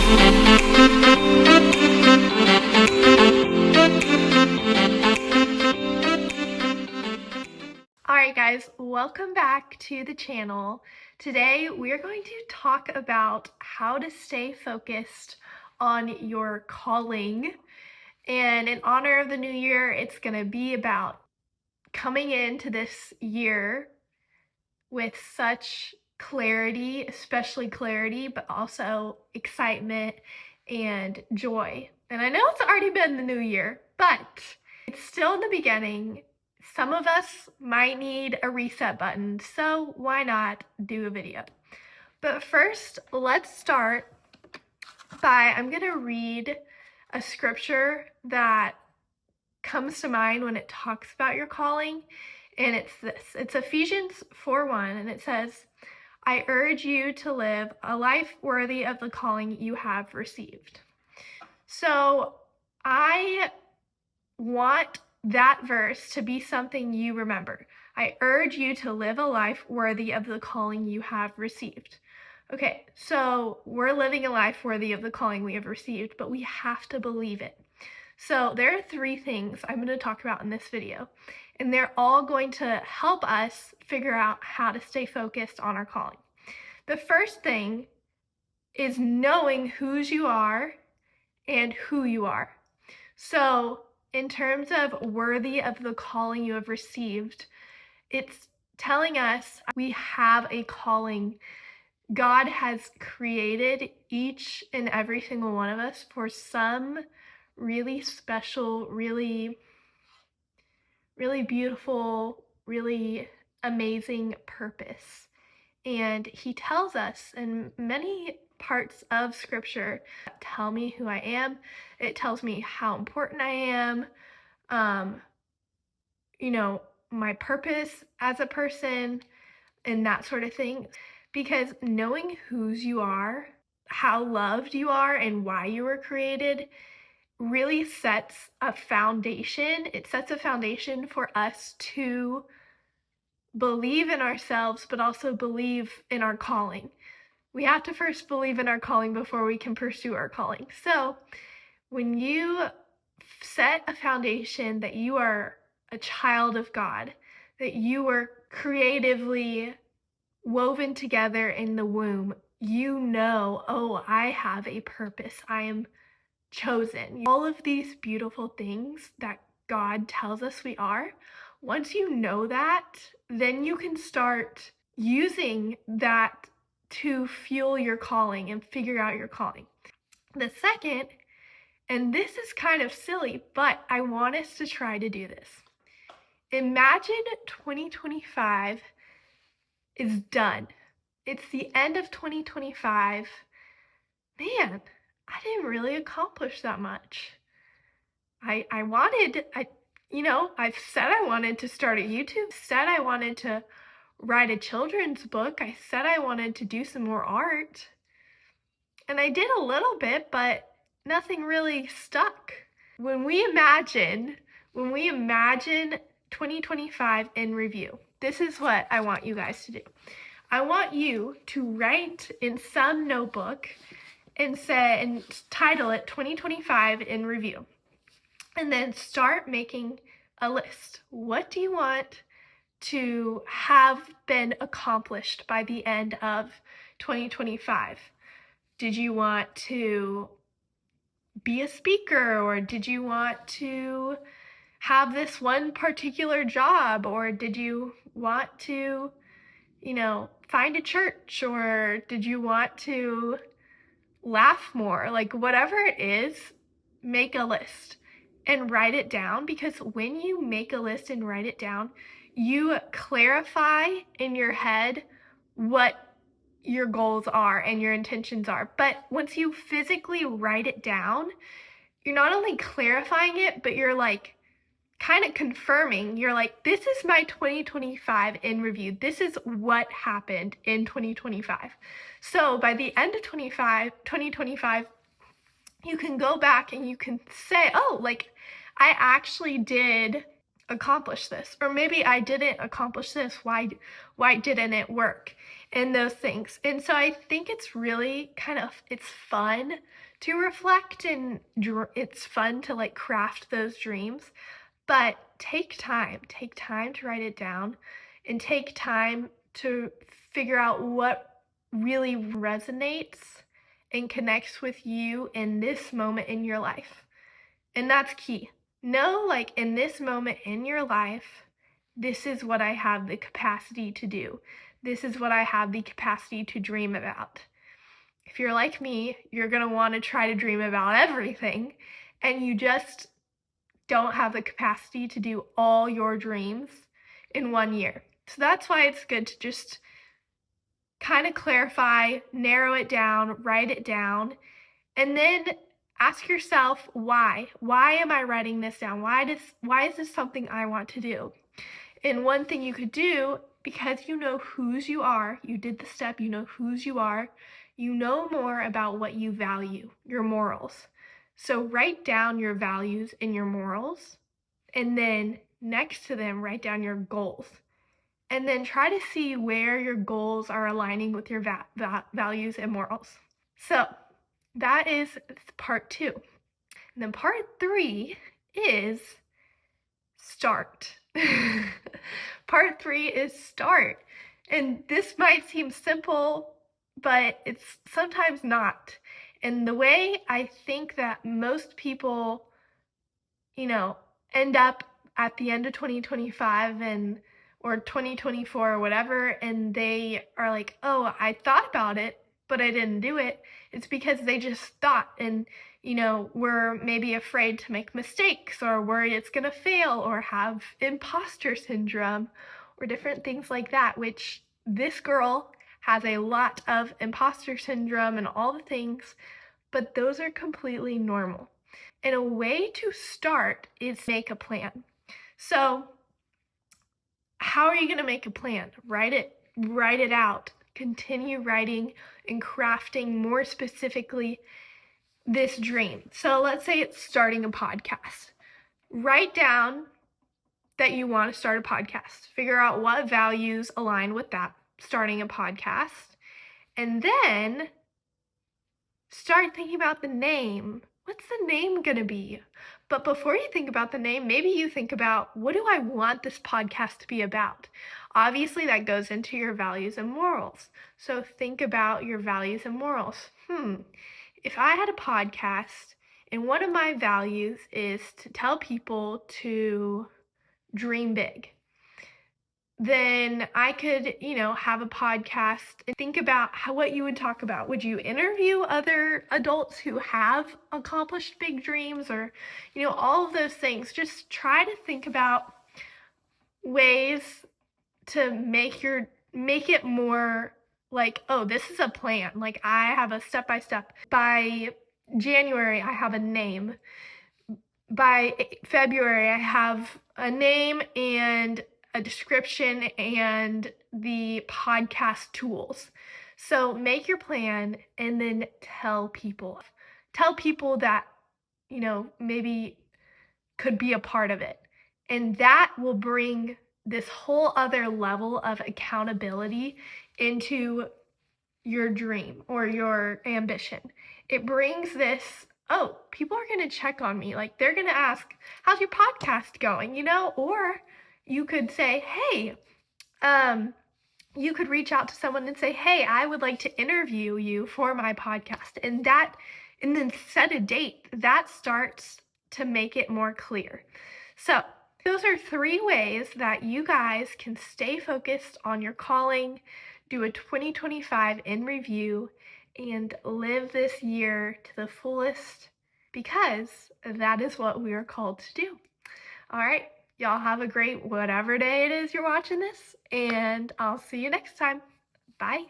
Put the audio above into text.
Alright guys, welcome back to the channel. Today we are going to talk about how to stay focused on your calling. And in honor of the new year, it's going to be about coming into this year with such clarity, especially clarity, but also excitement and joy. And I know it's already been the new year, but it's still in the beginning. Some of us might need a reset button, so why not do a video? But first, let's start by, I'm going to read a scripture that comes to mind when it talks about your calling, and it's this. It's Ephesians 4:1, and it says, I urge you to live a life worthy of the calling you have received. So I want that verse to be something you remember. I urge you to live a life worthy of the calling you have received. Okay, so we're living a life worthy of the calling we have received, but we have to believe it. So there are 3 things I'm going to talk about in this video, and they're all going to help us figure out how to stay focused on our calling. The first thing is knowing whose you are and who you are. So in terms of worthy of the calling you have received, it's telling us we have a calling. God has created each and every single one of us for some really special, really beautiful, really amazing purpose. And he tells us in many parts of scripture, tell me who I am. It tells me how important I am, my purpose as a person, and that sort of thing. Because knowing whose you are, how loved you are, and why you were created really sets a foundation. It sets a foundation for us to believe in ourselves, but also believe in our calling. We have to first believe in our calling before we can pursue our calling. So when you set a foundation that you are a child of God, that you were creatively woven together in the womb, oh, I have a purpose. I am chosen. All of these beautiful things that God tells us we are, once you know that, then you can start using that to fuel your calling and figure out your calling. The second, and this is kind of silly, but I want us to try to do this. Imagine 2025 is done. It's the end of 2025. Man, I didn't really accomplish that much. I've said I wanted to start a YouTube, said I wanted to write a children's book, I said I wanted to do some more art, and I did a little bit, but nothing really stuck. When we imagine 2025 in review, this is what I want you guys to do. I want you to write in some notebook and title it 2025 in review. And then start making a list. What do you want to have been accomplished by the end of 2025? Did you want to be a speaker, or did you want to have this one particular job, or did you want to, find a church, or did you want to laugh more? Like, whatever it is, make a list and write it down, because when you make a list and write it down, you clarify in your head what your goals are and your intentions are. But once you physically write it down, you're not only clarifying it, but you're like kind of confirming. You're like, this is my 2025 in review. This is what happened in 2025. So by the end of 2025, you can go back and you can say, oh, like, I actually did accomplish this, or maybe I didn't accomplish this. Why didn't it work? And those things. And so I think it's really it's fun to reflect, and it's fun to like craft those dreams, but take time to write it down, and take time to figure out what really resonates and connects with you in this moment in your life. And that's key. Know, like, in this moment in your life, this is what I have the capacity to do. This is what I have the capacity to dream about. If you're like me, you're going to want to try to dream about everything, and you just don't have the capacity to do all your dreams in 1 year. So that's why it's good to just kind of clarify, narrow it down, write it down, and then ask yourself why. Why am I writing this down? Why is this something I want to do? And one thing you could do, because you know whose you are, you did the step, you know whose you are, you know more about what you value, your morals. So write down your values and your morals, and then next to them, write down your goals. And then try to see where your goals are aligning with your values and morals. So that is part 2. And then part 3 is start. Part 3 is start. And this might seem simple, but it's sometimes not. And the way I think that most people, end up at the end of 2025 or 2024 or whatever, and they are like, oh, I thought about it, but I didn't do it. It's because they just thought, and we're maybe afraid to make mistakes, or worried it's gonna fail, or have imposter syndrome, or different things like that, which this girl has a lot of imposter syndrome and all the things, but those are completely normal. And a way to start is make a plan. So how are you going to make a plan? Write it out. Continue writing and crafting more specifically this dream. So let's say it's starting a podcast. Write down that you want to start a podcast. Figure out what values align with that, starting a podcast. And then start thinking about the name. What's the name going to be? But before you think about the name, maybe you think about, what do I want this podcast to be about? Obviously, that goes into your values and morals. So think about your values and morals. If I had a podcast and one of my values is to tell people to dream big, then I could, have a podcast and think about what you would talk about. Would you interview other adults who have accomplished big dreams, or, all of those things? Just try to think about ways to make it more like, oh, this is a plan. Like, I have a step-by-step. By January, I have a name. By February, I have a name and a description and the podcast tools. So make your plan and then tell people that, maybe could be a part of it. And that will bring this whole other level of accountability into your dream or your ambition. It brings this, oh, people are going to check on me. Like, they're going to ask, how's your podcast going? Or you could say, hey, you could reach out to someone and say, hey, I would like to interview you for my podcast. And then set a date. That starts to make it more clear. So those are 3 ways that you guys can stay focused on your calling, do a 2025 in review, and live this year to the fullest, because that is what we are called to do. All right, y'all have a great whatever day it is you're watching this, and I'll see you next time. Bye.